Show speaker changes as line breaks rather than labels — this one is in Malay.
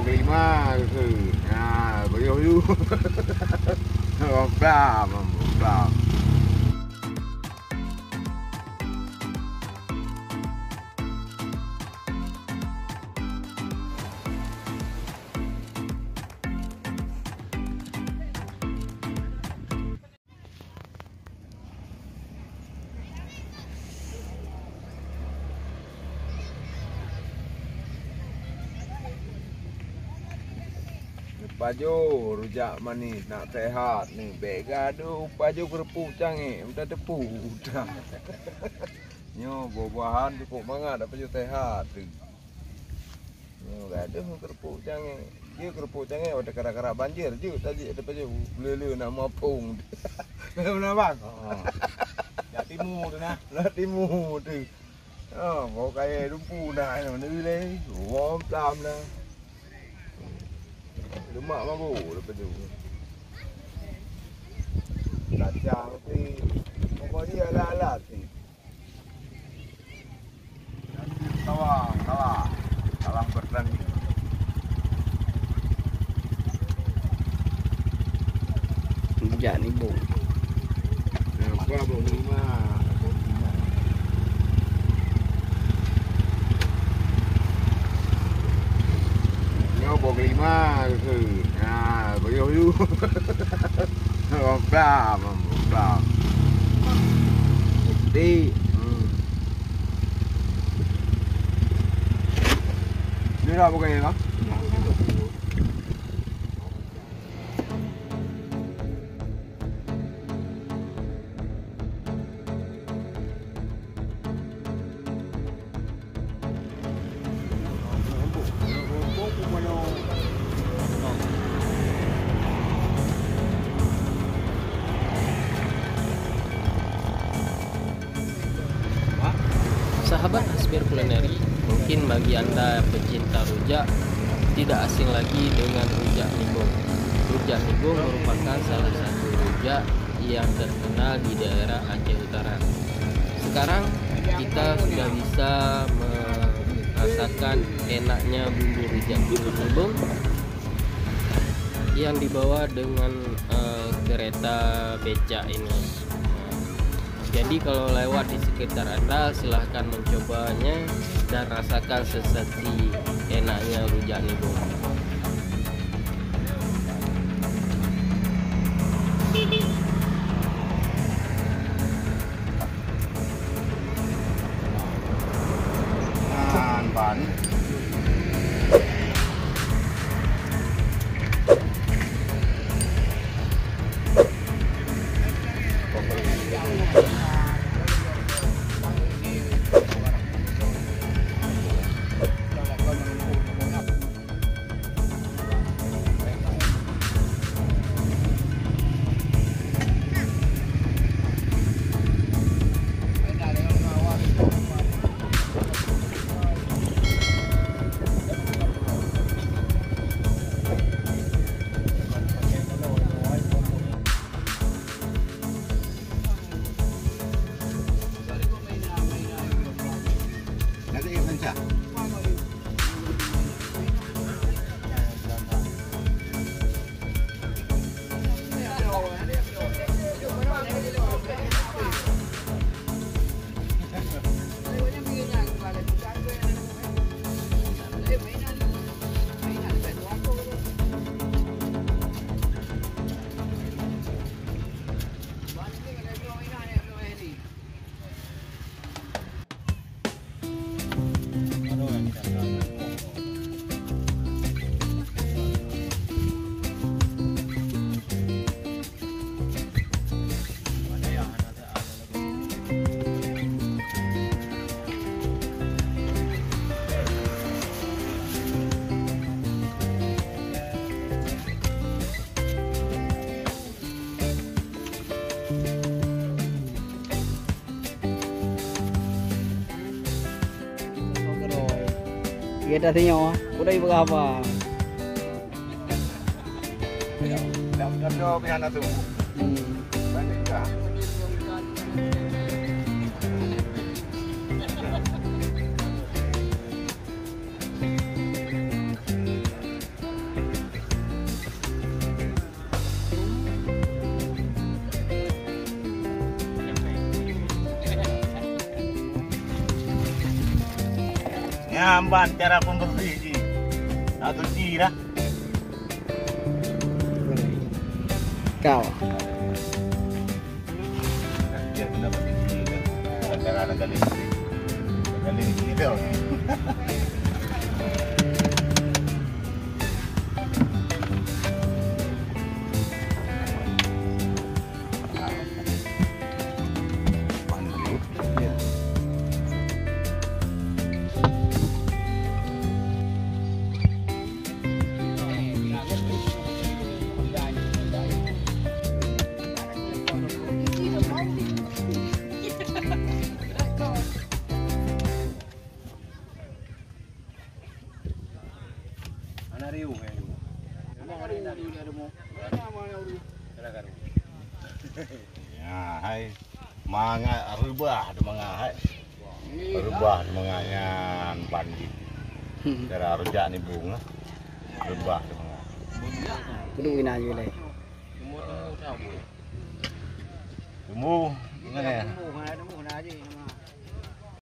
bawah kelima ke. Nah, bagi dulu. Pelam. Paju rujak manis nak sehat ni. Begadu paju kerupuk canggih. Udah tepu. Udah. Nyo buah-buahan cukup banget dapat paju sehat tu. Nyo gaduh kerupuk canggih. Dia kerupuk canggih ada kara-kara banjir je tadi ada paju lele nak mapung. Benar bang?
Dak timur tu nah.
Nak timur tu. Bawa kaya lumpu dah mana ni. Warm pelam dah. Lemak mampu lepas tu. Kacang si. Pokoknya alat-alat si. Tawang bertani.
Rujak ni bung.
Apa bung lima? Bawah kelima ke. Nah, bagi dulu. Pelam. Di. Ni dah bukan ya?
Sahabat Hasbir Kulineri, mungkin bagi Anda pecinta rujak tidak asing lagi dengan rujak nibung. Rujak nibung merupakan salah satu rujak yang terkenal di daerah Aceh Utara. Sekarang kita sudah bisa merasakan enaknya bumbu rujak nibung yang dibawa dengan kereta becak ini. Jadi kalau lewat di sekitar Anda, silahkan mencobanya dan rasakan sensasi enaknya rujak nibung.
Ban.
Kita tengok udah ibu apa?
Dah pian tu. Banding dah.
Amban cara pembersih. Aku kira.
Kau.
Dia dapat ini kan. Cara kali ini. Kali ini kita. Ya, hai. Manga rubah de manga hai. Rubah de manga yang bandit. Cara rujak ni bunga. Rubah de manga.
Kudu ina je lai.
Temu, ngene.
Nemu na je nama.